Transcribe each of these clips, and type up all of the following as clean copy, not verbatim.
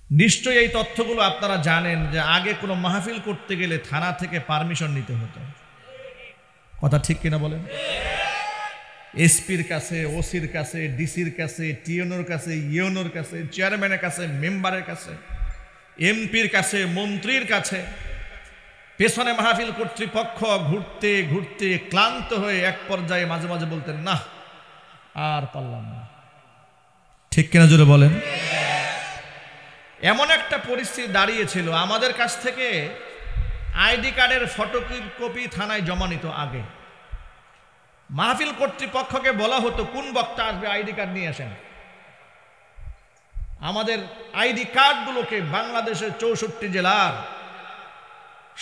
নিশ্চয়ই এই তথ্যগুলো আপনারা জানেন যে আগে কোনো মাহফিল করতে গেলে থানা থেকে পারমিশন নিতে হতো। কথা ঠিক কিনা বলেন? এসপির কাছে, ওসির কাছে, ডিসির কাছে, টিএনওর কাছে, ইউনোর কাছে, চেয়ারম্যানের কাছে, মেম্বারের কাছে, এমপির কাছে, মন্ত্রীর কাছে। পেছনে মাহফিল কর্তৃপক্ষ ঘুরতে ঘুরতে ক্লান্ত হয়ে এক পর্যায়ে মাঝে মাঝে বলতেন, না আর পারলাম না। ঠিক কিনা জোরে বলেন? এমন একটা পরিস্থিতি দাঁড়িয়েছিল, আমাদের কাছ থেকে আইডি কার্ডের ফটোকপি থানায় জমা নিত। আগে মাহফিল কর্তৃপক্ষকে বলা হতো কোন বক্তা আসবে আইডি কার্ড নিয়ে আসেন। আমাদের আইডি কার্ডগুলোকে বাংলাদেশের 64 জেলার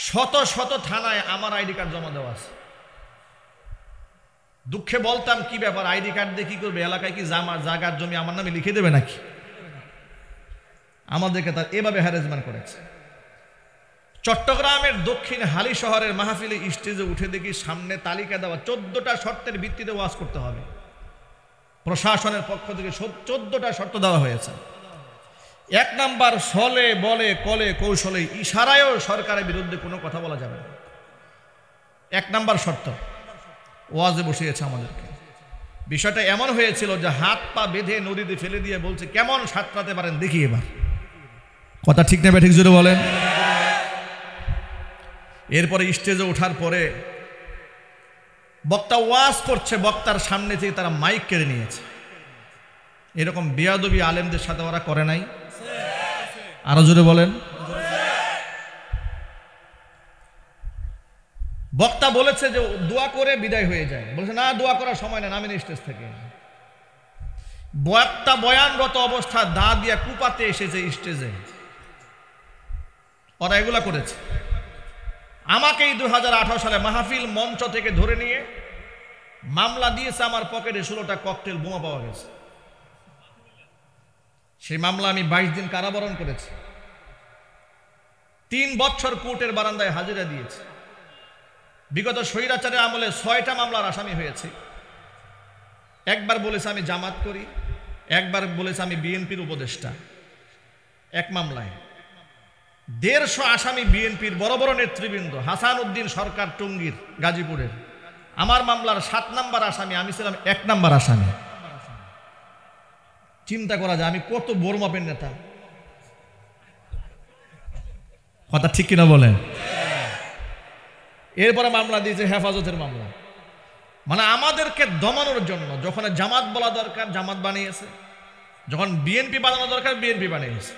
শত শত থানায় আমার আইডি কার্ড জমা দেওয়া আছে। দুঃখে বলতাম, কি ব্যাপার, আইডি কার্ড দিয়ে কি করবে? এলাকায় কি জায়গার জমি আমার নামে লিখে দেবে নাকি? আমাদেরকে তার এভাবে হ্যারাসমেন্ট করেছে। চট্টগ্রামের দক্ষিণ হালি শহরের মাহফিলে স্টেজে উঠে দেখি সামনে তালিকা দেওয়া 14টা শর্তের ভিত্তিতে ওয়াজ করতে হবে। প্রশাসনের পক্ষ থেকে 14টা শর্ত দেওয়া হয়েছে। 1 নাম্বার, ছলে বলে কলে কৌশলে ইশারায়ও সরকারের বিরুদ্ধে কোনো কথা বলা যাবে না। 1 নাম্বার শর্ত ওয়াজে বসিয়েছে আমাদেরকে। বিষয়টা এমন হয়েছিল যে হাত পা বেঁধে নদীতে ফেলে দিয়ে বলছে, কেমন সাঁতরাতে পারেন দেখি এবার। কথা ঠিক না ঠিক জোরে বলেন? এরপরে স্টেজে ওঠার পরে বক্তা ওয়াজ করছে, বক্তার সামনে থেকে তারা মাইক কেড়ে নিয়েছে। এরকম বেয়াদবি আলেমদের সাথে ওরা করে নাই? আরো জোরে বলেন। বক্তা বলেছে যে দোয়া করে বিদায় হয়ে যায়, বলছে না দোয়া করার সময় না, নামেন স্টেজ থেকে। বক্তা বয়ানরত অবস্থা দা দিয়া কুপাতে এসেছে স্টেজে। ওরা এগুলা করেছে। আমাকেই 2018 সালে মাহফিল মঞ্চ থেকে ধরে নিয়ে মামলা দিয়েছে। আমার পকেটে 16টা ককটেল বোমা পাওয়া গেছে। সেই মামলা আমি 22 দিন কারাবরণ করেছি। 3 বছর কোর্টের বারান্দায় হাজিরা দিয়েছি। বিগত স্বৈরাচারের আমলে 6টা মামলার আসামি হয়েছে। একবার বলেছে আমি জামাত করি, একবার বলেছে আমি বিএনপির উপদেষ্টা। এক মামলায় 150 আসামি বিএনপির বড় বড় নেতৃবৃন্দ, হাসান উদ্দিন সরকার টঙ্গীর গাজীপুরের। আমার মামলার 7 নাম্বার আসামি, আমি ছিলাম 1 নাম্বার আসামি। চিন্তা করা যায় আমি কত বড় মাপের নেতা। কথা ঠিক কিনা বলেন? এরপরে মামলা দিয়েছে হেফাজতের মামলা। মানে আমাদেরকে দমানোর জন্য যখন জামাত বলা দরকার জামাত বানিয়েছে, যখন বিএনপি বানানো দরকার বিএনপি বানিয়েছে,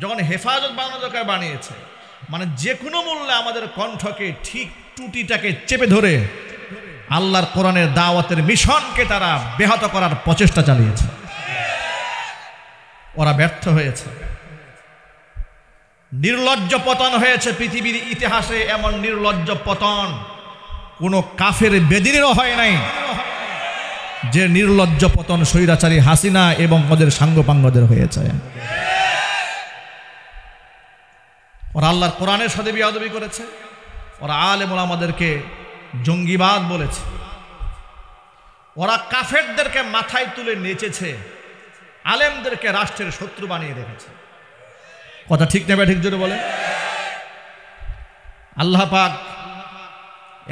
যখন হেফাজত বানানো দরকার বানিয়েছে। মানে যে কোনো মূল্যে আমাদের কণ্ঠকে ঠিক টুটিটাকে চেপে ধরে আল্লাহর কোরআনের দাওয়াতের মিশনকে তারা ব্যাহত করার প্রচেষ্টা চালিয়েছে। ওরা ব্যর্থ হয়েছে। নির্লজ্জ পতন হয়েছে পৃথিবীর ইতিহাসে। এমন নির্লজ্জ পতন কোনো কাফের বেদিনেরও হয় নাই, যে নির্লজ্জ পতন স্বৈরাচারী হাসিনা এবং ওদের সাঙ্গপাঙ্গদের হয়েছে। ওরা আল্লাহর কোরআনের সাথে বিয়াদবি করেছে। ওরা আলেম ওলামাদেরকে জঙ্গিবাদ বলেছে। ওরা কাফেরদেরকে মাথায় তুলে নেচেছে, আলেমদেরকে রাষ্ট্রের শত্রু বানিয়ে রেখেছে। কথা ঠিক না ঠিক জোরে বলে? আল্লাহ পাক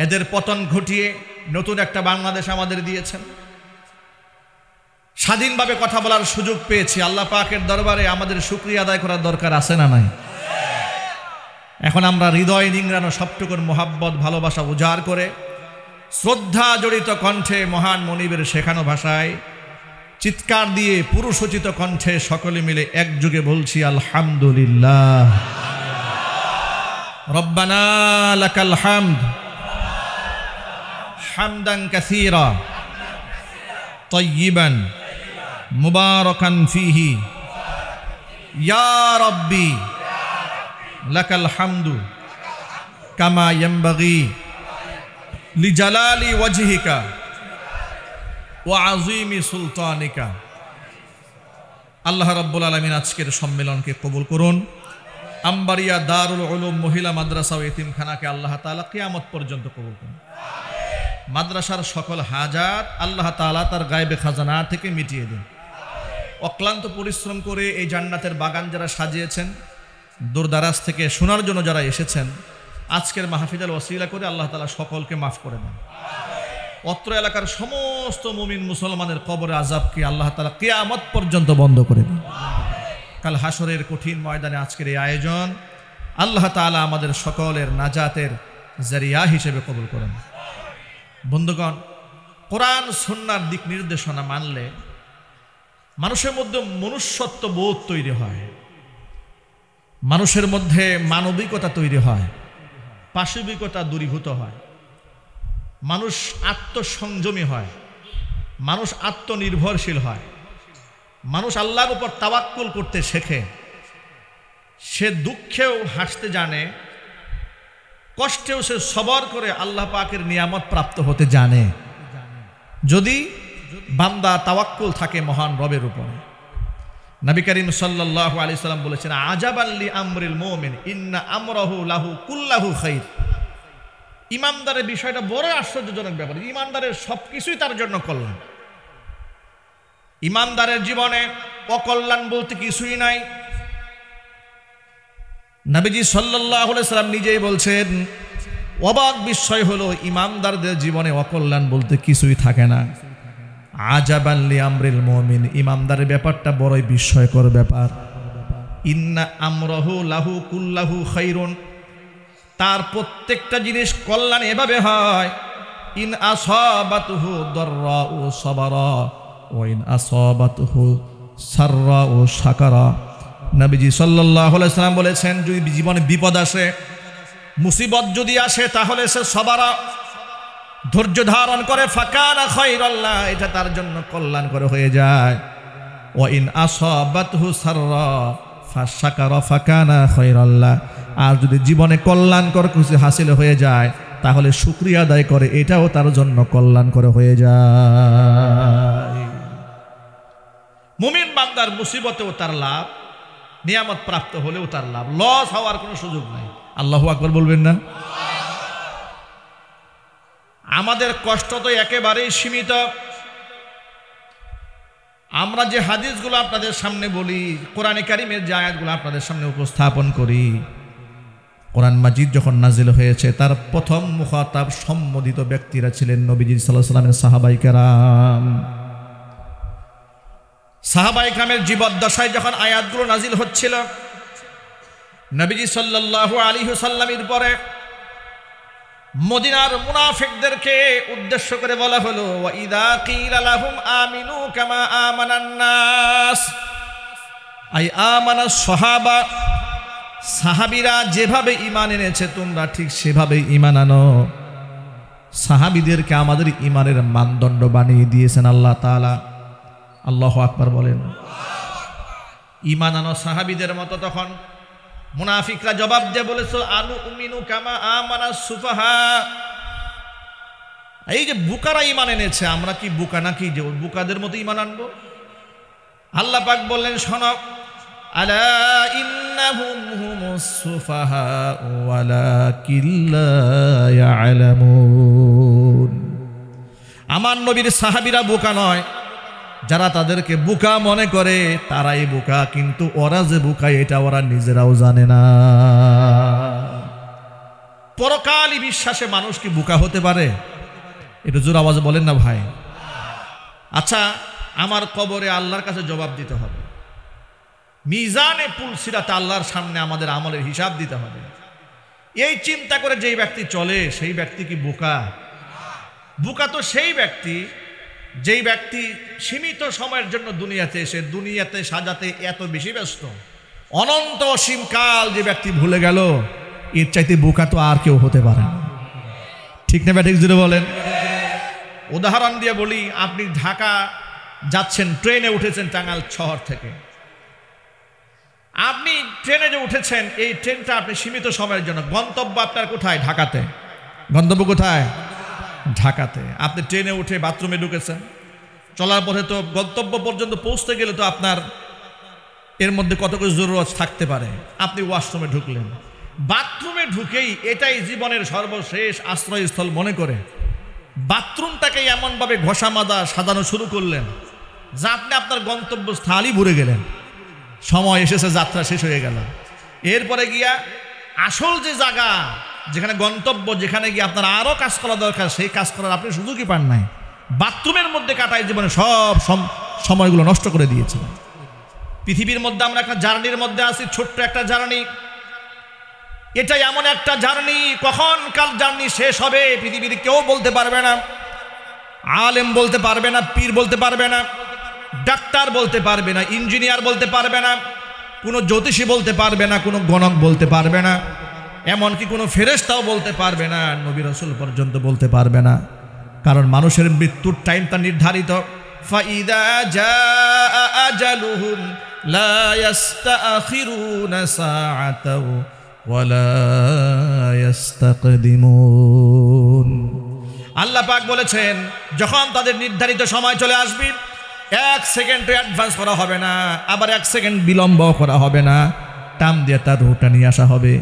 এদের পতন ঘটিয়ে নতুন একটা বাংলাদেশ আমাদের দিয়েছেন। স্বাধীনভাবে কথা বলার সুযোগ পেয়েছি। আল্লাহ পাকের দরবারে আমাদের শুকরিয়া আদায় করার দরকার আছে না নাই? এখন আমরা হৃদয় নিংড়ানো সবটুকুর মোহাব্বত ভালোবাসা উজাড় করে শ্রদ্ধা জড়িত কণ্ঠে মহান মনিবের শেখানো ভাষায় চিৎকার দিয়ে পুরুষোচিত কণ্ঠে সকলে মিলে একযোগে বলছি আলহামদুলিল্লাহ। রব্বানা লাকাল হামদ হামদান কাসীরা তাইয়িবান মুবারাকান ফীহি ইয়া রাব্বি লাকাল হামদু কামা ইয়ানবাগি লিজালালি ওয়াজহিকা ওয়া আযীমি সুলতানিকা। আল্লাহ রাব্বুল আলামিন আজকের সম্মেলনকে কবুল করুন। আম্বারিয়া দারুল উলুম মহিলা মাদ্রাসা ও এতিমখানাকে আল্লাহ তাআলা কিয়ামত পর্যন্ত কবুল করুন। মাদ্রাসার সকল হাজাত আল্লাহ তাআলা তার গায়বে খাজানা থেকে মিটিয়ে দিন। অক্লান্ত পরিশ্রম করে এই জান্নাতের বাগান যারা সাজিয়েছেন, দূরদারাজ থেকে শোনার জন্য যারা এসেছেন, আজকের মাহফিলের ওসিলা করে আল্লাহ তাআলা সকলকে মাফ করে দেন। অত্র এলাকার সমস্ত মুমিন মুসলমানের কবরে আযাবকে আল্লাহ তাআলা কিয়ামত পর্যন্ত বন্ধ করে দেন। কাল হাসরের কঠিন ময়দানে আজকের এই আয়োজন আল্লাহ তাআলা আমাদের সকলের নাজাতের জারিয়া হিসেবে কবুল করেন। বন্ধুগণ, কোরআন সুন্নাহর দিক নির্দেশনা মানলে মানুষের মধ্যে মনুষ্যত্ব বোধ তৈরি হয়, মানুষের মধ্যে মানবিকতা তৈরি হয়, পাশবিকতা দূরীভূত হয়, মানুষ আত্মসংযমী হয়, মানুষ আত্মনির্ভরশীল হয়, মানুষ আল্লাহর উপর তাওয়াক্কুল করতে শেখে, সে দুঃখেও হাসতে জানে, কষ্টেও সে সবর করে আল্লাহ পাকের নিয়ামত প্রাপ্ত হতে জানে, যদি বান্দা তাওয়াক্কুল থাকে মহান রবের উপর। নবী করিম সাল্লাল্লাহু আলাইহি সাল্লাম বলেছেন, আজাবাল লি আমরিল মুমিন ইন্না আমরাহু লাহু কুল্লাহু খাইর। ইমানদারের বিষয়টা বড় আশ্চর্যজনক ব্যাপার। ইমানদারের সবকিছুই তার জন্য কল্যাণ। ইমানদারের জীবনে অকল্যাণ বলতে কিছুই নাই। নবীজি সাল্লাল্লাহু আলাইহি সাল্লাম নিজেই বলছেন, অবাক বিষয় হলো ইমানদারদের জীবনে অকল্যাণ বলতে কিছুই থাকে না। আজাবান লি আমরিল মুমিন, ইমানদারের ব্যাপারটা বড়ই বিস্ময়কর ব্যাপার। ইন্না আমরাহু লাহু কুল্লাহু খাইরুন, তার প্রত্যেকটা জিনিস কল্যাণ এভাবে হয়, ইন আসাবাতুহু দাররাউ সাবারা ওয়া ইন আসাবাতুহু সাররাউ শাকারা। নবীজি সাল্লাল্লাহু আলাইহি সাল্লাম বলেছেন, যদি জীবনে বিপদ আসে, মুসিবত যদি আসে, তাহলে সে সাবারা, ধৈর্য ধারণ করে, ফাকানা খায়রাল্লাহ, এটা তার জন্য কল্যাণ করে হয়ে যায়। ওয়া ইন আসাবাতহু সাররা ফাশাকারা ফাকানা খায়রাল্লাহ, আর যদি জীবনে কল্যাণকর কিছু হাসিল হয়ে যায়, তাহলে শুকরিয়া আদায় করে, এটাও তার জন্য কল্যাণ করে হয়ে যায়। মুমিন বান্দার মুসিবতেও তার লাভ, নিয়ামত প্রাপ্ত হলেও তার লাভ, লস হওয়ার কোনো সুযোগ নাই। আল্লাহু আকবার বলবেন না? আমাদের কষ্ট তো একেবারেই সীমিত। আমরা যে হাদিসগুলো আপনাদের সামনে বলি, কোরআনে কারিমের যে আয়াতগুলো আপনাদের সামনে উপস্থাপন করি, কোরআন মাজিদ যখন নাজিল হয়েছে, তার প্রথম মুখাতাব সম্বোধিত ব্যক্তিরা ছিলেন নবীজি সাল্লাল্লাহু আলাইহি ওয়াসাল্লামের সাহাবায়ে কেরাম। সাহাবায়ে কেরামের জীবদ্দশায় যখন আয়াতগুলো নাজিল হচ্ছিল, নবীজি সাল্লাল্লাহু আলাইহি ওয়াসাল্লামের পরে মদিনার মুনাফিকদেরকে উদ্দেশ্য করে বলা হলো, ওয়া ইযা কিলা লাহুম আমিনু কামা আমানান নাস, আই আমানাস সাহাবা, সাহাবীরা যেভাবে ঈমান এনেছে তোমরা ঠিক সেভাবে ঈমান আনো। সাহাবীদেরকে আমাদের ঈমানের মানদণ্ড বানিয়ে দিয়েছেন আল্লাহ তাআলা। আল্লাহু আকবার বলেন। ঈমান আনো সাহাবীদের মতো। তখন মুনাফিকরা জবাব দিয়ে বলেছিল, আনু উমিনু কামা আমানাস সুফাহা, এই যে বুকারা ঈমান এনেছে, আমরা কি বুকা নাকি যে বুকাদের মতো ঈমান আনবো? আল্লাহ পাক বললেন, শোনো, আলা ইন্নাহুম হুমুস সুফাহা ওয়ালাকিন লা ইয়ালামুন। আমার নবীর সাহাবীরা বোকা নয়, যারা তাদেরকে বোকা মনে করে তারাই বোকা, কিন্তু ওরা যে বোকা এটা ওরা নিজেরাও জানে না। পরকালী বিশ্বাসে মানুষ কি বোকা হতে পারে? একটু জোর আওয়াজে বলেন না ভাই। আচ্ছা, আমার কবরে আল্লাহর কাছে জবাব দিতে হবে, মিজানে পুলসিরাতে আল্লাহর সামনে আমাদের আমলের হিসাব দিতে হবে। এই চিন্তা করে যেই ব্যক্তি চলে, সেই ব্যক্তি কি বোকা? বোকা তো সেই ব্যক্তি যেই ব্যক্তি সীমিত সময়ের জন্য দুনিয়াতে এসে দুনিয়াতে সাজাতে এত বেশি ব্যস্ত, অনন্ত অসীমকাল যে ব্যক্তি ভুলে গেল, এর চাইতে বোকা তো আর কেউ হতে পারে না। ঠিক না ব্যাটিক জুড়ে বলেন? উদাহরণ দিয়ে বলি, আপনি ঢাকা যাচ্ছেন, ট্রেনে উঠেছেন টাঙ্গাইল শহর থেকে। আপনি ট্রেনে যে উঠেছেন, এই ট্রেনটা আপনি সীমিত সময়ের জন্য, গন্তব্য আপনার কোথায়? ঢাকাতে। গন্তব্য কোথায়? ঢাকাতে। আপনি ট্রেনে উঠে বাথরুমে ঢুকেছেন, চলার পথে তো গন্তব্য পর্যন্ত পৌঁছতে গেলে তো আপনার এর মধ্যে কত কিছু জরুরত থাকতে পারে। আপনি ওয়াশরুমে ঢুকলেন, বাথরুমে ঢুকেই এটাই জীবনের সর্বশেষ আশ্রয়স্থল মনে করে বাথরুমটাকে এমনভাবে ঘষা মাজা সাজানো শুরু করলেন যা আপনি আপনার গন্তব্যস্থলই ভুলে গেলেন, সময় এসেছে, যাত্রা শেষ হয়ে গেল। এরপরে গিয়া আসল যে জায়গা, যেখানে গন্তব্য, যেখানে গিয়ে আপনার আরও কাজ করা দরকার, সেই কাজ করার আপনি সুযোগই পান নাই। বাথরুমের মধ্যে কাটায় জীবনে সব সময়গুলো নষ্ট করে দিয়েছেন। পৃথিবীর মধ্যে আমরা একটা জার্নির মধ্যে আছি, ছোট্ট একটা জার্নি। এটা এমন একটা জার্নি, কখন কাল জার্নি শেষ হবে পৃথিবীর কেউ বলতে পারবে না। আলেম বলতে পারবে না, পীর বলতে পারবে না, ডাক্তার বলতে পারবে না, ইঞ্জিনিয়ার বলতে পারবে না, কোনো জ্যোতিষী বলতে পারবে না, কোনো গণক বলতে পারবে না, এমনকি কোনো ফেরেশতাও বলতে পারবে না, নবী রাসূল পর্যন্ত বলতে পারবে না। কারণ মানুষের মৃত্যুর টাইমটা নির্ধারিত। ফাইদা জাআ আজালুহুম লা ইস্তাখিরুনা সাআতাও ওয়ালা ইস্তাকদিমুন। আল্লাহ পাক বলেছেন, যখন তাদের নির্ধারিত সময় চলে আসবে, 1 সেকেন্ড অ্যাডভান্স করা হবে না, আবার 1 সেকেন্ড বিলম্ব করা হবে না, টাম দিয়ে তার রুহটা নিয়ে আসা হবে।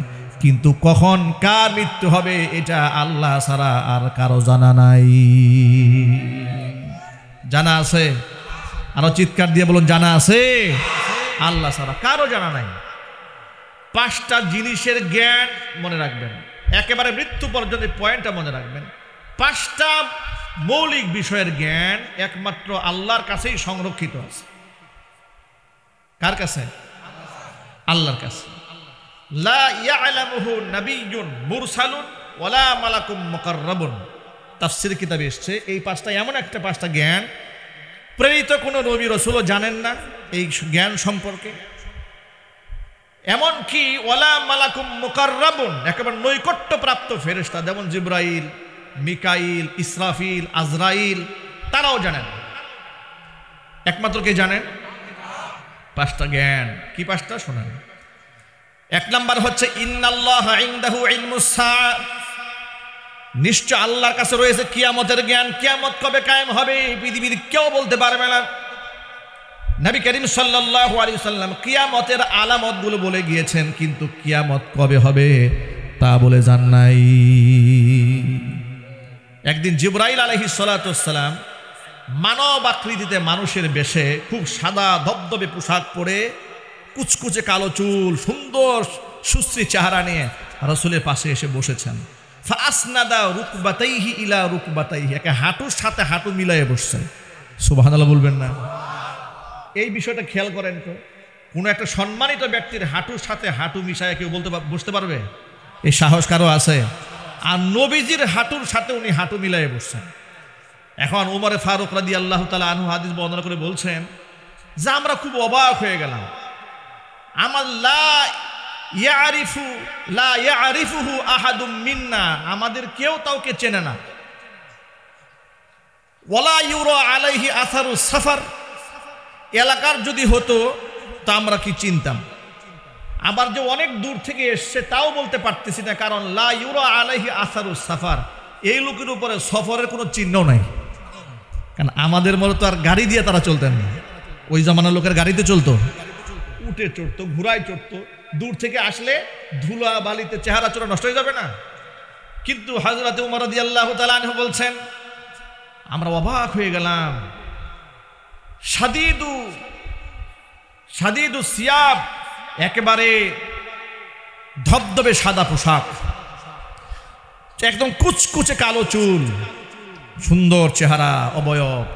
কিন্তু কখন কার মৃত্যু হবে এটা আল্লাহ ছাড়া আর কারো জানা নাই। জানা আছে? আরো চিৎকার দিয়ে বলুন, জানা আছে? আল্লাহ ছাড়া কারো জানা নাই। 5টা জিনিসের জ্ঞান মনে রাখবেন, একেবারে মৃত্যু পর্যন্ত পয়েন্টটা মনে রাখবেন। 5টা মৌলিক বিষয়ের জ্ঞান একমাত্র আল্লাহর কাছেই সংরক্ষিত আছে। কার কাছে? আল্লাহর কাছে। লা ইয়ালামুহু নাবিয়্যুন মুরসালুন ওয়ালা মালাকুম মুকাররাবুন। তাফসীর কিতাবে এসেছে এই 5টা এমন একটা 5টা জ্ঞান, প্রেরিত কোনো নবী রাসূলও জানেন না এই জ্ঞান সম্পর্কে। এমনকি ওয়ালা মালাকুম মুকাররাবুন, একেবারে নৈকট্যপ্রাপ্ত ফেরেশতা যেমন জিবরাইল, মিকাইল, ইসরাফিল, আজরাইল, তারাও জানেন। একমাত্র কে জানেন? 5টা জ্ঞান। কি 5টা? শোনেন। 1 নাম্বার হচ্ছে ইন্নাল্লাহা ইনদাহু ইলমুস সাআ, নিশ্চয় আল্লাহর কাছে রয়েছে কিয়ামতের জ্ঞান। কিয়ামত কবে কায়েম হবে পৃথিবীর কেউ বলতে পারবে না। নবী করিম সাল্লাল্লাহু আলাইহি ওয়াসাল্লাম কিয়ামতের আলামতগুলো বলে গিয়েছেন, কিন্তু কিয়ামত কবে হবে তা বলে যান নাই। একদিন জিবরাইল আলাইহিস সালাতু ওয়াসসালাম মানব আকৃতিতে মানুষের বেশে, খুব সাদা ধবধবে পোশাক পরে, কুচকুচে কালো চুল, সুন্দর সুশ্রী চেহারা নিয়ে রাসূলের পাশে এসে বসেছেন। ফাসনাদা রুকবাতাইহি ইলা রুকবাতাইহি, একে হাঁটুর সাথে হাঁটু মিলায়ে বসছেন। সুবহানাল্লাহ বলবেন না? এই বিষয়টা খেয়াল করেন তো, কোনো একটা সম্মানিত ব্যক্তির হাঁটুর সাথে হাঁটু মিশায় কেউ বসতে পারবে? এই সাহস কারো আছে? আর নবীজির হাঁটুর সাথে উনি হাঁটু মিলায়ে বসছেন। এখন ওমরে ফারুক রাদিয়াল্লাহু তাআলা আনহু হাদিস বর্ণনা করে বলছেন যে আমরা খুব অবাক হয়ে গেলাম। আমার লা ইয়ারিফুহু আহাদুম মিন্না, আমাদের কেউ কাউকে চেনে না। ওয়ালা ইউরা আলাইহি আসারুস সাফার, এলাকার যদি হতো তা আমরা কি চিনতাম। আবার যে অনেক দূর থেকে এসছে তাও বলতে পারতেছি না, কারণ লা ইউরা আলাইহি আসারুস সাফার, এই লোকের উপরে সফরের কোনো চিহ্ন নাই। কারণ আমাদের মতো তো আর গাড়ি দিয়ে তারা চলতেন না, ওই জামানার লোকের গাড়িতে চলতো, উঠে চড়তো, ঘোড়ায় চড়তো। দূর থেকে আসলে ধুলা বালিতে চেহারা চোরা নষ্ট হয়ে যাবে না। কিন্তু হযরত ওমর রাদিয়াল্লাহু তাআলা আনহু বলছেন আমরা অবাক হয়ে গেলাম। শাদীদু সিয়াব, একেবারে ধবধবে সাদা পোশাক, একদম কুচকুচে কালো চুল, সুন্দর চেহারা, অবয়ব,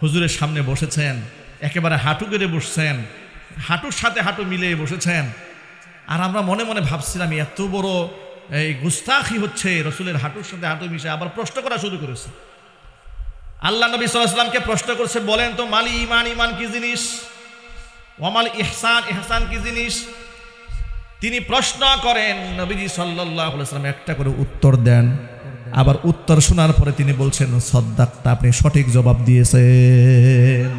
হুজুরের সামনে বসেছেন, একেবারে হাঁটু গেড়ে বসছেন, হাঁটুর সাথে হাঁটু মিলিয়ে বসেছেন। আর আমরা মনে মনে ভাবছিলাম এত বড় এই গুস্তাখি হচ্ছে, রসুলের হাঁটুর সাথে হাঁটু মিশে। আবার প্রশ্ন করা শুরু করেছে। আল্লাহ নবী সাল্লাল্লাহু আলাইহি ওয়াসাল্লামকে প্রশ্ন করছে, বলেন তো মাল ঈমান, ঈমান কি জিনিস? ওয়ামাল ইহসান, ইহসান কি জিনিস? তিনি প্রশ্ন করেন, নবীজি সাল্লাল্লাহু আলাইহি ওয়াসাল্লাম একটা করে উত্তর দেন। আবার উত্তর শোনার পরে তিনি বলছেন সাদ্দাকতা, আপনি সঠিক জবাব দিয়েছেন।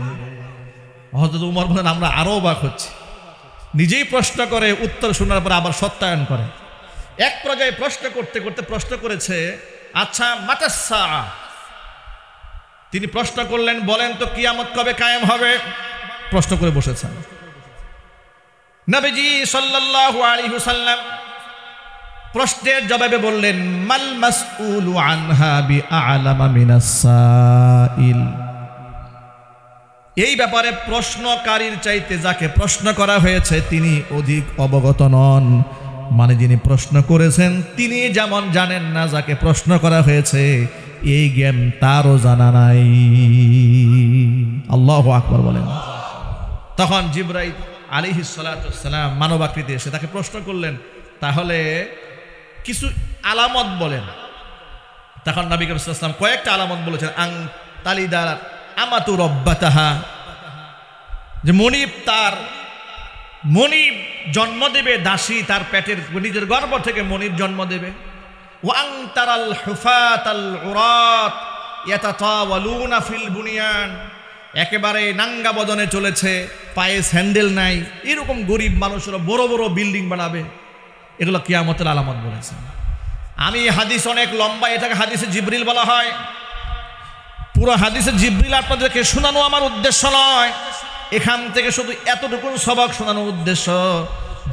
হযরত ওমর বলেন আমরা আরো অবাক হচ্ছি, নিজেই প্রশ্ন করে উত্তর শোনার পরে আবার সত্যায়ন করে। এক পর্যায়ে প্রশ্ন করতে করতে প্রশ্ন করেছে, আচ্ছা মাতাস সাআ, তিনি প্রশ্ন করলেন বলেন তো কিয়ামত কবে কায়েম হবে? প্রশ্ন করে বসেছেন। নবীজি সাল্লাল্লাহু আলাইহি ওয়াসাল্লাম প্রশ্নের জবাবে বললেন মাল মাসউলু আনহা বিআলামা মিনাস সাইল, এই ব্যাপারে প্রশ্নকারীর চাইতে যাকে প্রশ্ন করা হয়েছে তিনি অধিক অবগত নন। মানে যিনি প্রশ্ন করেছেন তিনি যেমন জানেন না, যাকে প্রশ্ন করা হয়েছে এই জ্ঞান তারও জানা নাই। আল্লাহু আকবার বলেন। তখন জিবরাইল আলাইহিস সালাতু ওয়াস সালাম মানবাকৃতি এসে তাকে প্রশ্ন করলেন, তাহলে কিছু আলামত বলেন। তখন নবী করিম সাল্লাল্লাহু আলাইহি ওয়াসাল্লাম কয়েকটা আলামত বলেছেন। আং তালিদার আমাতু রব্বাতাহা, যে মনিব জন্ম দেবে, দাসী তার পেটের নিজের গর্ভ থেকে মনিব জন্ম দেবে। ওয়াং তারাল হুফাতাল উরাত ইয়াতাতাওয়ালুনা ফিল বুনিয়ান, একেবারে নাঙ্গা বদনে চলেছে, পায়ে স্যান্ডেল নাই, এরকম গরিব মানুষেরা বড় বড় বিল্ডিং বানাবে। এগুলো কিয়ামতের আলামত বলেছেন। আমি হাদিস অনেক লম্বা, এটাকে হাদিসে জিবরিল বলা হয়। পুরো হাদিসে জিবরিল আপনাদেরকে শোনানো আমার উদ্দেশ্য নয়, এখান থেকে শুধু এতটুকু সবক শোনানোর উদ্দেশ্য।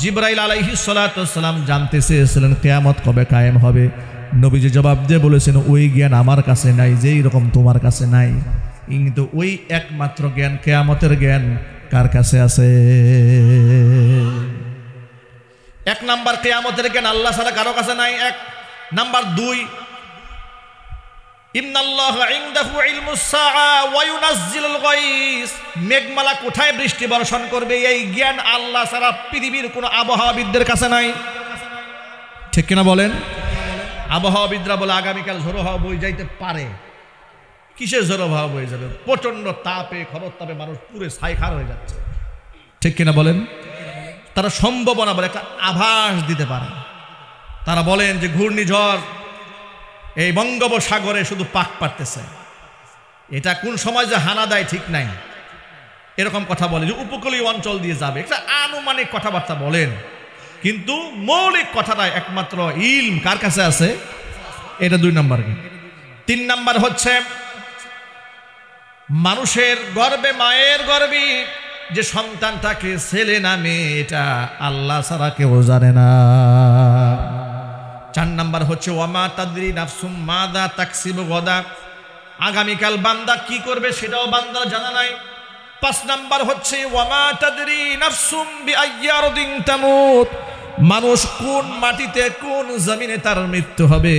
জিবরাইল আলাইহিস সালাতু ওয়াস সালাম জানতে চেয়েছিলেন কিয়ামত কবে কায়েম হবে। নবীজি জবাব দিয়ে বলেছেন, ওই জ্ঞান আমার কাছে নাই যেই রকম তোমার কাছে নাই, কিন্তু ওই একমাত্র জ্ঞান কিয়ামতের জ্ঞান কার কাছে আছে? এক নাম্বার, কিয়ামতের জ্ঞান আল্লাহ ছাড়া কারো কাছে নাই। এক নাম্বার। দুই, ইন্নাল্লাহা ইনদাহু ইলমুস সাআ ওয়া ইউনাজ্জিলুল গায়স, মেঘমালা কোথায় বৃষ্টি বর্ষণ করবে এই জ্ঞান আল্লাহ ছাড়া পৃথিবীর কোনো আবহাওয়াবিদদের কাছে নাই। ঠিক কিনা বলেন? আবহাওয়াবিদরা বলে আগামীকাল ঝোড়ো হাওয়া বয়ে যাইতে পারে। কিসের ঝোড়ো হাওয়া বয়ে যাবে? প্রচন্ড তাপে, খরতাপে মানুষ পুরো ছাইখার হয়ে যাচ্ছে। ঠিক কিনা বলেন? তারা সম্ভাবনা বলে একটা আভাস দিতে পারে। তারা বলেন যে ঘূর্ণিঝড় এই বঙ্গোপসাগরে শুধু পাক পারতেছে, এটা কোন সময় যে হানা দেয় ঠিক নাই, এরকম কথা বলে। যে উপকূলীয় অঞ্চল দিয়ে যাবে, একটা আনুমানিক কথাবার্তা বলেন, কিন্তু মৌলিক কথাটা একমাত্র ইলম কার কাছে আছে? এটা দুই নম্বর। তিন নম্বর হচ্ছে মানুষের গর্ভে, মায়ের গর্ভে যে সন্তান থাকে, ছেলে না মেয়ে, এটা আল্লাহ ছাড়া কেউ জানে না। চার নাম্বার হচ্ছে ওয়ামা তাদরি নাফসুম মাযা তাকসিবু গাদা, আগামীকাল বান্দা কি করবে সেটাও বান্দার জানা নাই। পাঁচ নাম্বার হচ্ছে ওয়ামা তাদরি নাফসুম বিআইয়ি আরদিন তামুত, মানুষ কোন মাটিতে কোন জমিনে তার মৃত্যু হবে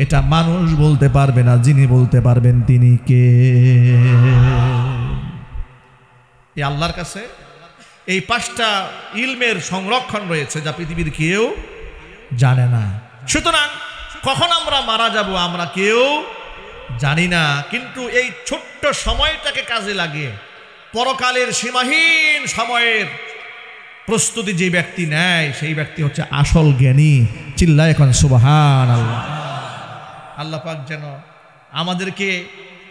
এটা মানুষ বলতে পারবে না, যিনি বলতে পারবেন তিনি কে? এই আল্লাহর কাছে এই পাঁচটা ইলমের সংরক্ষণ রয়েছে যা পৃথিবীর কেউ জানে না। সুতরাং কখন আমরা মারা যাব আমরা কেউ জানি না, কিন্তু এই ছোট্ট সময়টাকে কাজে লাগিয়ে পরকালের সীমাহীন সময়ের প্রস্তুতি যে ব্যক্তি নেয় সেই ব্যক্তি হচ্ছে আসল জ্ঞানী। চিল্লায় এখন সুবহানাল্লাহ। আল্লাহ পাক যেন আমাদেরকে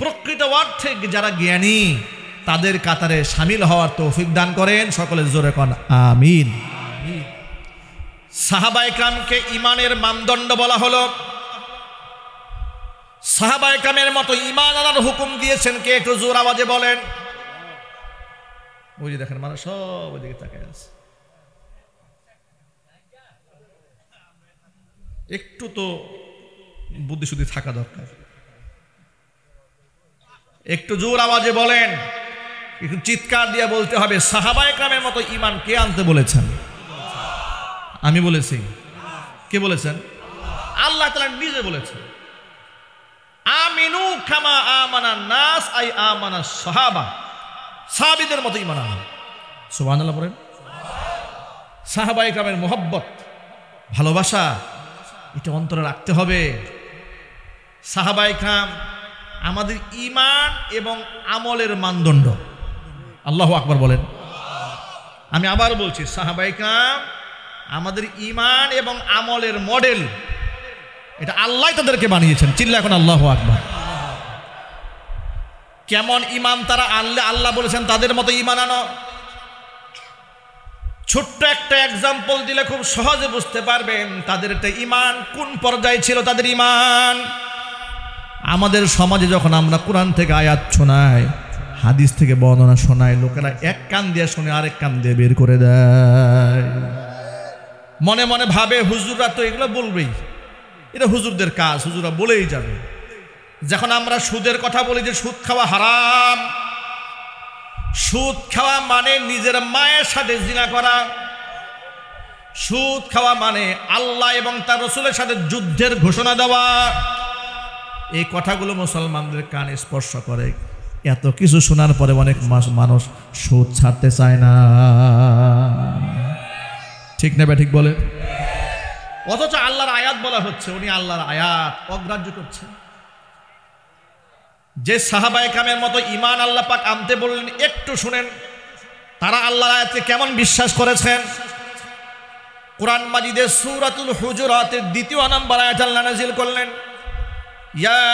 প্রকৃত অর্থে যারা জ্ঞানী তাদের কাতারে শামিল হওয়ার তৌফিক দান করেন। সকলে জোরে কোন আমিন। সাহাবায়ে কেরামকে ইমানের মানদণ্ড বলা হলো। সাহাবায়ে কেরামের মতো ইমান আনার হুকুম দিয়েছেন কে? একটু জোর আওয়াজে বলেন। ওই যে দেখেন মানুষ সব ওইদিকে তাকায় আছে। একটু তো বুদ্ধি শুদ্ধি থাকা দরকার। একটু জোর আওয়াজে বলেন, একটু চিৎকার দিয়ে বলতে হবে সাহাবায়ে কেরামের মতো ইমান কে আনতে বলেছেন? আমি বলেছি? কে বলেছেন? আল্লাহ তাআলা নিজে বলেছেন, আমিনু কামা আমানান নাস, আই আমানাস সাহাবা, সাহাবীদের মতো ঈমান আনো। সুবহানাল্লাহ বলেন। সাহাবায়ে কেরামের মহব্বত, ভালোবাসা এটা অন্তরে রাখতে হবে। সাহাবায়ে কেরাম আমাদের ঈমান এবং আমলের মানদণ্ড। আল্লাহু আকবার বলেন। আমি আবার বলছি, সাহাবায়ে কেরাম আমাদের ঈমান এবং আমলের মডেল। এটা আল্লাহ তাদেরকে বানিয়েছেন। চিল্লা এখন আল্লাহু আকবার। কেমন ঈমান তারা আনলে আল্লাহ বলেছেন তাদের মতো ঈমান আনো। ছোট্ট একটা এক্সাম্পল দিলে খুব সহজে বুঝতে পারবেন তাদের একটা ঈমান কোন পর্যায়ে ছিল। তাদের ঈমান, আমাদের সমাজে যখন আমরা কোরআন থেকে আয়াত শোনাই, হাদিস থেকে বর্ণনা শোনাই, লোকেরা এক কান দিয়ে শুনে আরেক কান দিয়ে বের করে দেয়। মনে মনে ভাবে হুজুররা তো এগুলো বলবেই, এটা হুজুরদের কাজ, হুজুররা বলেই যাবে। যখন আমরা সুদের কথা বলি যে সুদ খাওয়া হারাম, সুদ খাওয়া মানে নিজের মায়ের সাথে জিনা করা, সুদ খাওয়া মানে আল্লাহ এবং তার রাসূলের সাথে যুদ্ধের ঘোষণা দেওয়া। এই কথাগুলো মুসলমানদের কানে স্পর্শ করে। এত কিছু শোনার পরে অনেক মানুষ সুদ ছাড়তে চায় না, ঠিক না? ঠিক বলে। অথচ আল্লাহর আয়াত বলা হচ্ছে, উনি আল্লাহর আয়াত অগ্রাহ্য করছেন। যে সাহাবায়ে কামের মতো ঈমান আল্লাহ পাক আনতে বললেন, একটু শুনেন তারা আল্লাহর আয়াতকে কেমন বিশ্বাস করেছেন। কুরআন মাজিদের সূরাতুল হুজুরাতের ২য় নম্বর আয়াত আল্লাহ নাযিল করলেন, ইয়া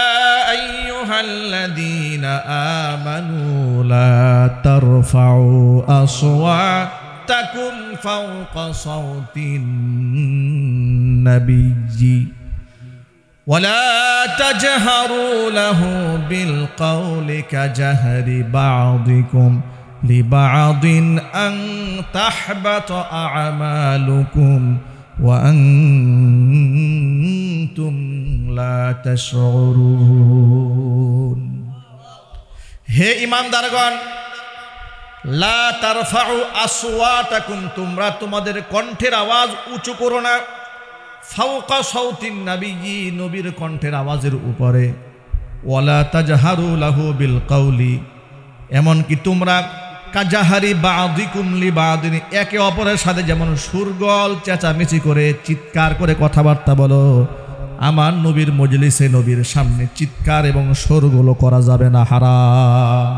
আইয়ুহাল্লাযীনা আমানু লা তারফাউ আসওয়াতাকুম ফাওকা সাওতিন নাবিয়্যি ولا تجهروا له بالقول كجهر بعضكم لبعض أن تحبط أعمالكم وأنتم لا تشعرون। হে ঈমানদারগণ, লা তারফাউ আসওয়াতাকুম, তোমরা তোমাদের কণ্ঠের আওয়াজ উঁচু করো না, ফাওকা সাউতিন নাবিয়্যি, নবীর কণ্ঠের আওয়াজের উপরে, ওয়ালা তাজহারু লাহু বিল কাউলি, এমনকি তোমরা কাজাহারি বাদিকুম লিবাদিন, একে অপরের সাথে যেমন সুরগল চেঁচামেচি করে চিৎকার করে কথাবার্তা বলো, আমার নবীর মজলিসে নবীর সামনে চিৎকার এবং সুরগুলো করা যাবে না, হারাম।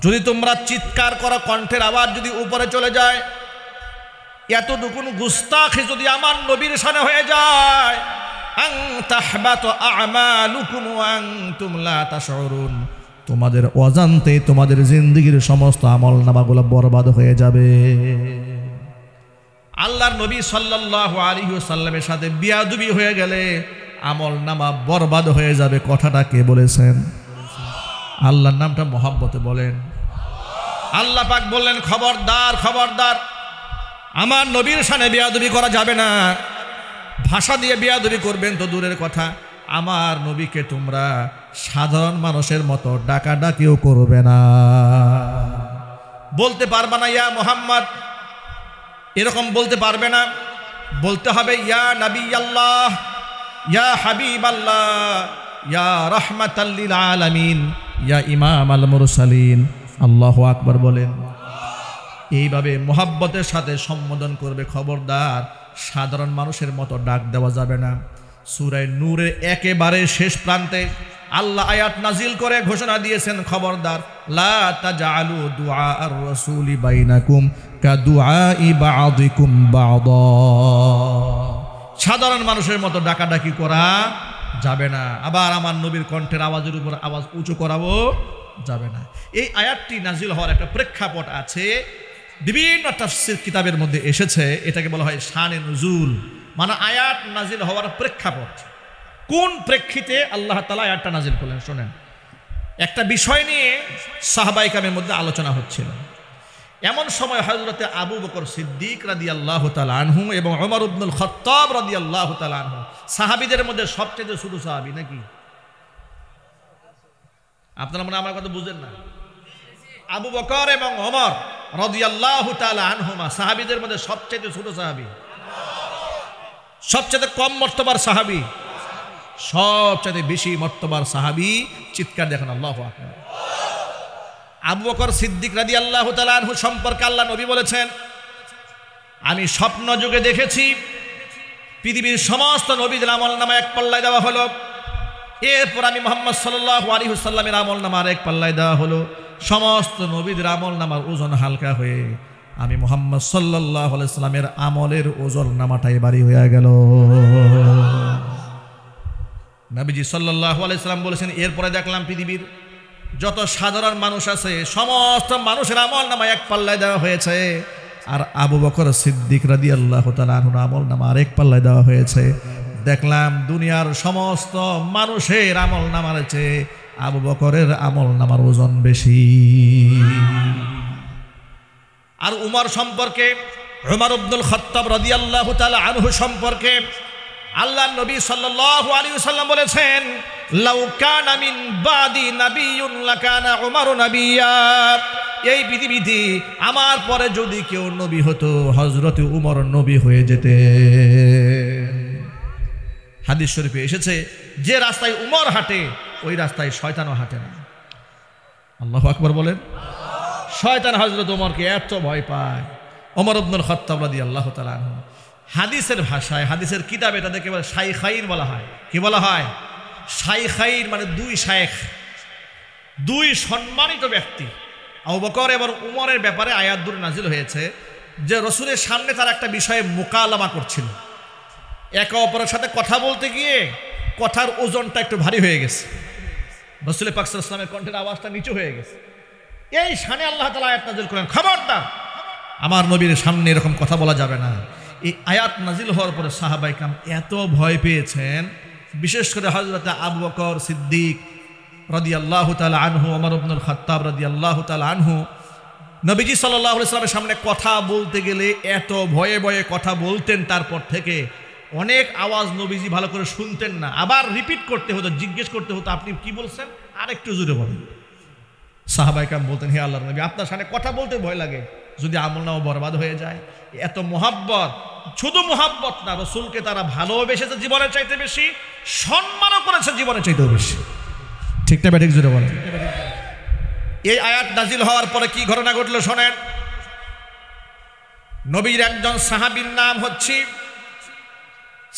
যদি তোমরা চিৎকার করা কণ্ঠের আওয়াজ যদি উপরে চলে যায়, এতটুকুন গুস্তাখি যদি আমার নবীর সামনে হয়ে যায়, আন তাহবাতু আমালুকুম ওয়া আনতুম লা তাশউরুন, তোমাদের অজান্তে তোমাদের জিন্দেগির সমস্ত আমলনামাগুলো বরবাদ হয়ে যাবে। আল্লাহর নবী সাল্লাল্লাহু আলাইহি ওয়াসাল্লামের সাথে বিয়াদবি হয়ে গেলে আমলনামা বরবাদ হয়ে যাবে। কথাটা কে বলেছেন? আল্লাহর নামটা মহব্বতে বলেন। আল্লাহ পাক বললেন, খবরদার খবরদার, আমার নবীর সামনে বিয়াদবি করা যাবে না। ভাষা দিয়ে বিয়াদবি করবেন তো দূরের কথা, আমার নবীকে তোমরা সাধারণ মানুষের মতো ডাকাডাকিও করবে না। বলতে পারবে না ইয়া মুহাম্মদ, এরকম বলতে পারবে না। বলতে হবে ইয়া নবী আল্লাহ, ইয়া হাবিব আল্লাহ, ইয়া রাহমাতাল লিল আলামিন, ইয়া ইমাম আল মুরসালিন। আল্লাহু আকবার বলেন। এইভাবে মোহাব্বতের সাথে সম্বোধন করবে। খবরদার, সাধারণ মানুষের মতো ডাক দেওয়া যাবে না। সূরা নূরের একেবারে শেষ প্রান্তে আল্লাহ আয়াত নাজিল করে ঘোষণা দিয়েছেন, খবরদার, লা তাজআলু দুআ আর রাসূলি বাইনাকুম কাদুআই বা'দিকুম বা'দা, সাধারণ মানুষের মতো ডাকাডাকি করা যাবে না। আবার আমার নবীর কণ্ঠের আওয়াজের উপর আওয়াজ উঁচু করাবো যাবে না। এই আয়াতটি নাজিল হওয়ার একটা প্রেক্ষাপট আছে, বিভিন্ন তাফসীর কিতাবের মধ্যে এসেছে। এটাকে বলা হয় শানে নুজুল, মানে আয়াত নাজিল হওয়ার প্রেক্ষাপট। কোন প্রেক্ষিতে আল্লাহ তাআলা আয়াতটা নাজিল করলেন শোনেন। একটা বিষয় নিয়ে সাহাবায়ে কেরামের মধ্যে আলোচনা হচ্ছিল। এমন সময় হযরতে আবু বকর সিদ্দিক রাদিয়াল্লাহু তাআলা আনহু এবং ওমর ইবনুল খাত্তাব রাদিয়াল্লাহু তাআলা আনহু, সাহাবীদের মধ্যে সবচেয়ে ছোট সাহাবী নাকি? আপনারা মনে আমার কথা বুঝেন না? আবু বকর এবং ওমর রাদিয়াল্লাহু তাআলা আনহুমা সাহাবীদের মধ্যে সবচেয়ে ছোট সাহাবী, সবচেয়ে কম মর্তবার সাহাবী, সবচেয়ে বেশি মর্তবার সাহাবী। চিৎকার দেখেন আল্লাহু আকবার। আবু বকর সিদ্দিক রাদিয়াল্লাহু তাআলা আনহু সম্পর্কে আল্লাহ নবী বলেছেন, আমি স্বপ্ন যুগে দেখেছি পৃথিবীর সমস্ত নবীদের আমলনামা এক পাল্লায় দেওয়া হলো, এরপর আমি মুহাম্মদ সাল্লাল্লাহু আলাইহি ওয়াসাল্লামের আমলনামা আর এক পাল্লায় দেওয়া হলো। সমস্ত নবীদের আমলনামার ওজন হালকা হয়ে আমি মুহাম্মদ সাল্লাল্লাহু আলাইহি ওয়াসাল্লামের আমলের ওজন নামাটাই ভারী হয়ে গেল। নবীজি সাল্লাল্লাহু আলাইহি ওয়াসাল্লাম বলেছেন, এরপরে দেখলাম পৃথিবীর যত সাধারণ মানুষ আছে সমস্ত মানুষের আমলনামা এক পাল্লায় দেওয়া হয়েছে, আর আবু বকর সিদ্দিক রাদিয়াল্লাহু তাআলা আনহুর আমলনামা আরেক পাল্লায় দেওয়া হয়েছে। দেখলাম দুনিয়ার সমস্ত মানুষের আমলনামার চেয়ে আবু বকরের আমলনামার ওজন বেশি। আর উমর সম্পর্কে, উমর ইবনুল খাত্তাব রাদিয়াল্লাহু তাআলা আনহু সম্পর্কে আল্লাহর নবী সাল্লাল্লাহু আলাইহি ওয়াসাল্লাম বলেছেন, লাউ কানা মিন বাদি নাবিয়্যুন লাকানা উমর নাবিয়্যা, এই পৃথিবীতে আমার পরে যদি কেউ নবী হতো হযরত উমর নবী হয়ে যেতেন। হাদিস শরীফে এসেছে যে রাস্তায় উমর হাঁটে ওই রাস্তায় শয়তানও হাঁটে না। আল্লাহু আকবার বলেন। শয়তান হযরত উমরকে এত ভয় পায়। ওমর ইবনুল খাত্তাব রাদিয়াল্লাহু তাআলা আনহু, হাদিসের ভাষায়, হাদিসের কিতাবে তাদেরকে বলে শাইখাইন বলা হয়। কি বলা হয়? শাইখাইন, মানে দুই শায়েখ, দুই সম্মানিত ব্যক্তি। আবু বকর এবং উমরের ব্যাপারে আয়াত দুটো নাজিল হয়েছে যে রাসূলের সামনে তারা একটা বিষয়ে মুকালামা করছিল। একে অপরের সাথে কথা বলতে গিয়ে কথার ওজনটা একটু ভারী হয়ে গেছে, রাসূল পাক সাল্লাল্লাহু আলাইহি ওয়াসাল্লামের কণ্ঠের আওয়াজটা নিচু হয়ে গেছে। এই শানে আল্লাহ তাআলা আয়াত নাজিল করেন, খবরদার আমার নবীর সামনে এরকম কথা বলা যাবে না। এই আয়াত নাজিল হওয়ার পরে সাহাবায়ে কেরাম এত ভয় পেয়েছেন, বিশেষ করে হযরত আবু বকর সিদ্দিক রাদিয়াল্লাহু তাআলা আনহু, ওমর ইবনুল খাত্তাব রাদিয়াল্লাহু তাআলা আনহু, নবীজি সাল্লাল্লাহু আলাইহি ওয়াসাল্লামের সামনে কথা বলতে গেলে এত ভয়ে ভয়ে কথা বলতেন। তারপর থেকে অনেক আওয়াজ নবীজি ভালো করে শুনতেন না, আবার রিপিট করতে হতো, জিজ্ঞেস করতে হতো আপনি কি বলছেন, আরেকটু জোরে বলেন। সাহাবায়ে কেরাম বলতেন, হে আল্লাহর নবী, আপনার সামনে কথা বলতে ভয় লাগে, যদি আমলনামা বরবাদ হয়ে যায়। এত মোহাব্বত, শুধু মোহাব্বত না, রাসূলকে তারা ভালোবেসেছে জীবনের চাইতে বেশি, সম্মানও করেছে জীবনের চাইতেও বেশি। ঠিক না ব্যাঠিক জোরে বলেন। এই আয়াত নাজিল হওয়ার পরে কি ঘটনা ঘটলো শোনেন। নবীর একজন সাহাবীর নাম হচ্ছে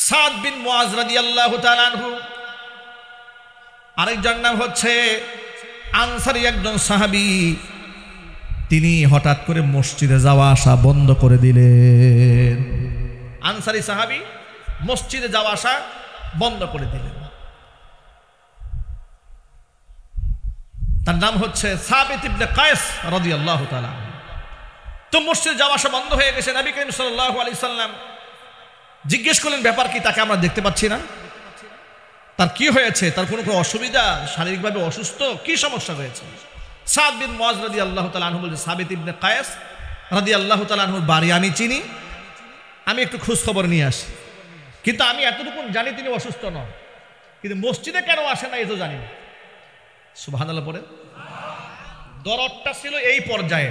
সাদ বিন মুআজ রাদিয়াল্লাহু তাআলা আনহু, আরেকজন নাম হচ্ছে আনসারী একজন সাহাবী। তিনি হঠাৎ করে মসজিদে যাওয়া আসা বন্ধ করে দিলেন। আনসারী সাহাবী মসজিদে যাওয়া আসা বন্ধ করে দিলেন। তার নাম হচ্ছে সাবিত ইবনে কায়েস রাদিয়াল্লাহু তাআলা। তো মসজিদে যাওয়া আসা বন্ধ হয়ে গেছে। নবী করিম সাল্লাল্লাহু আলাইহি সাল্লাম জিজ্ঞেস করলেন, ব্যাপার কি? তাকে আমরা দেখতে পাচ্ছি না, তার কি হয়েছে? তার কোনো অসুবিধা, শারীরিকভাবে অসুস্থ, কি সমস্যা হয়েছে? সাদ বিন মুআজ রাদিয়াল্লাহু তাআলা আনহু বলছে, সাবিত ইবনে কায়েস রাদিয়াল্লাহু তাআলা আনহুর বাড়ি আমি চিনি, আমি একটু খোঁজ খবর নিয়ে আসি। কিন্তু আমি এতটুকু জানি তিনি অসুস্থ নন, কিন্তু মসজিদে কেন আসে না এই তো জানি না। সুবহানাল্লাহ পড়ে। দরদটা ছিল এই পর্যায়ে,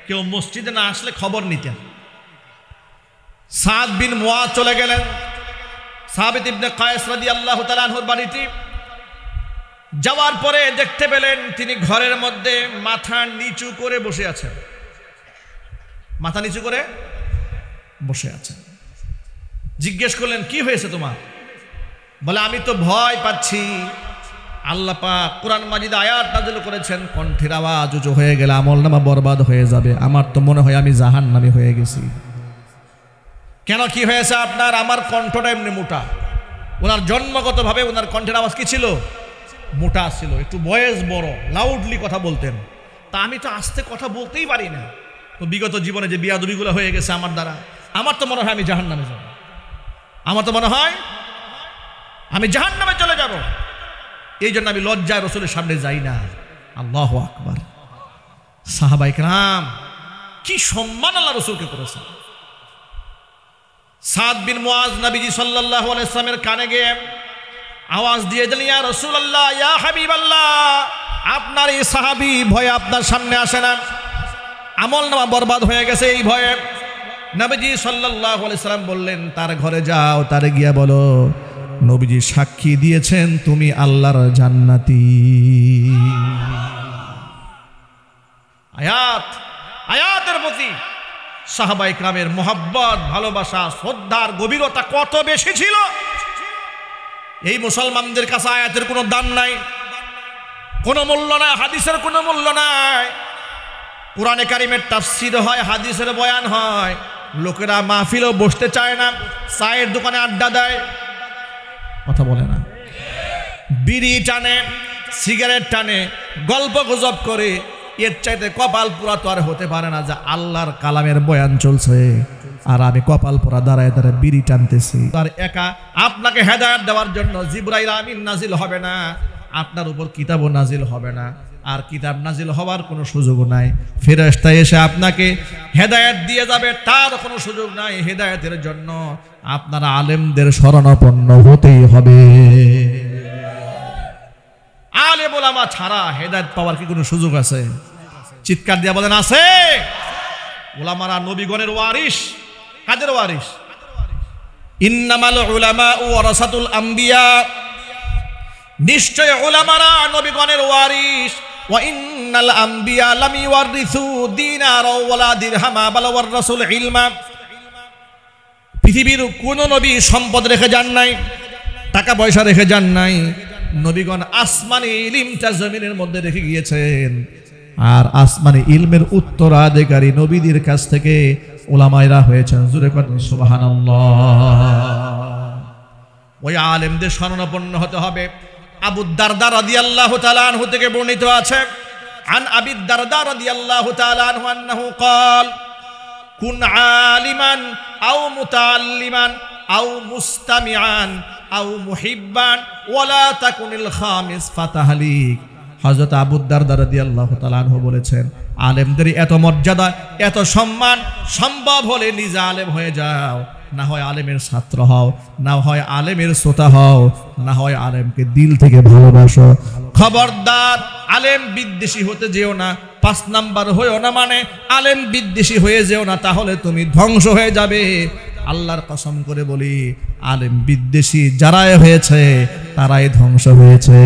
কেউ মসজিদে না আসলে খবর নিতেন। সাদ বিন মুআজ চলে গেলেন সাবিত ইবনে কায়েস রাদিয়াল্লাহু তাআলা আনহুর বাড়িতে। যাওয়ার পরে দেখতে পেলেন তিনি ঘরের মধ্যে মাথা নিচু করে বসে আছেন। মাথা নিচু করে বসে আছেন। জিজ্ঞেস করলেন, কি হয়েছে তোমার? বলে, আমি তো ভয় পাচ্ছি। আল্লাহ পাক কোরআন মাজিদে আয়াত নাযিল করেছেন, কণ্ঠের আওয়াজ উঁচু হয়ে গেলে আমলনামা বরবাদ হয়ে যাবে। আমার তো মনে হয় আমি জাহান্নামী হয়ে গেছি। কেন, কি হয়েছে আপনার? আমার কণ্ঠটা এমনি মোটা। ওনার জন্মগতভাবে ওনার কণ্ঠের আওয়াজ কি ছিল? মোটা ছিল, একটু বয়স বড়, লাউডলি কথা বলতেন। তা আমি তো আস্তে কথা বলতেই পারি না। তো বিগত জীবনে যে বিয়াদবিগুলো হয়ে গেছে আমার দ্বারা, আমার তো মনে হয় আমি জাহান্নামে যাব। আমার তো মনে হয় আমি জাহান্নামে চলে যাব। এই জন্য আমি লজ্জায় রাসূলের সামনে যাই না। আল্লাহু আকবার। সাহাবায়ে কেরাম কি সম্মান আল্লাহ রাসূলকে করেছেন। সাদ বিন মুআজ নবীজি সাল্লাল্লাহু আলাইহি ওয়াসাল্লামের কানে গিয়ে আওয়াজ দিয়ে দিলেন, ইয়া রাসূলুল্লাহ, ইয়া হাবিবাল্লাহ, আপনার এই সাহাবী ভয়ে আপনার সামনে আসে না, আমলনামা বরবাদ হয়ে গেছে এই ভয়ে। নবীজি সাল্লাল্লাহু আলাইহি ওয়াসাল্লাম বললেন, তার ঘরে যাও, তারে গিয়া বলো নবীজি সাক্ষী দিয়েছেন তুমি আল্লাহর জান্নাতি। আয়াতের প্রতি সাহাবায়ে কেরামের মোহাব্বত, ভালোবাসা, শ্রদ্ধার গভীরতা কত বেশি ছিল। এই মুসলমানদের কাছে আয়াতের কোনো দাম নাই, কোনো মূল্য নাই, হাদিসের কোনো মূল্য নাই। কোরআনে কারিমের তাফসীর হয়, হাদিসের বয়ান হয়, লোকেরা মাহফিলেও বসতে চায় না, চায়ের দোকানে আড্ডা দেয়, কথা বলে না, বিড়ি টানে, সিগারেট টানে, গল্প গুজব করে। এর চাইতে কপাল পোড়া তো আর হতে পারে না যে আল্লাহর কালামের বয়ান চলছে আর আমি কপাল পোড়া দাঁড়ায় দাঁড়ায় বিড়ি টানতেছি। তার একা আপনাকে হেদায়েত দেওয়ার জন্য জিবরাইল আমিন নাজিল হবে না, আপনার উপর কিতাবও নাজিল হবে না, আর কিতাব নাজিল হওয়ার কোনো সুযোগ নাই। ফেরেশতা এসে আপনাকে হেদায়েত দিয়ে যাবে, তার কোনো সুযোগ নাই। হেদায়েতের জন্য আপনারা আলেমদের শরণাপন্ন হতেই হবে। ছাড়া হেদায়েত পাওয়ার কি কোনো সুযোগ আছে? চিৎকার দিয়ে বলেন আছে। উলামারা নবীগণের ওয়ারিস। কাদের ওয়ারিস? ইন্নামাল উলামাউ ওয়ারাসাতুল আম্বিয়া, নিশ্চয় উলামারা নবীগণের ওয়ারিস। ওয়া ইন্নাল আম্বিয়া লাম ইওয়ারিসু দিনারা ওয়ালা দিরহামা বাল ওয়ারাসুল ইলমা। পৃথিবীর কোন নবী সম্পদ রেখে যান নাই, টাকা পয়সা রেখে যান নাই। নবীগণ আসমানি ইলমটা জমিনের মধ্যে রেখে গিয়েছেন, আর আসমানি ইলমের উত্তরাধিকারী নবীদের কাছ থেকে উলামায়েরা হয়েছেন। জোরে বলেন সুবহানাল্লাহ। ওই আলেমদের শরণাপন্ন হতে হবে। আবু দারদা রাদিয়াল্লাহু তাআলা আনহু থেকে বর্ণিত আছে, আন আবি দারদা রাদিয়াল্লাহু তাআলা আনহু আন্নাহু ক্বাল কুন আলিমান আও মুতাআল্লিমান আও মুস্তামিআন আও মুহিব্বান ওয়ালা তাকুনিল খামিস ফাতাহলিক। হযরত আবু দারদা রাদিয়াল্লাহু তাআলা আনহু বলেছেন, আলেমদের এত মর্যাদা, এত সম্মান, সম্ভব হলে নিজে আলেম হয়ে যাও, না হয় আলেমের ছাত্র হও, না হয় আলেমের শ্রোতা হও, না হয় আলেমকে দিল থেকে ভালোবাসো। খবরদার আলেম বিদ্বেষী হতে যেও না। 5 নাম্বার হয়েও না, মানে আলেম বিদ্বেষী হয়ে যেও না, তাহলে তুমি ধ্বংস হয়ে যাবে। আল্লাহর কসম করে বলি, আলেম বিদ্বেষী যারাই হয়েছে তারাই ধ্বংস হয়েছে।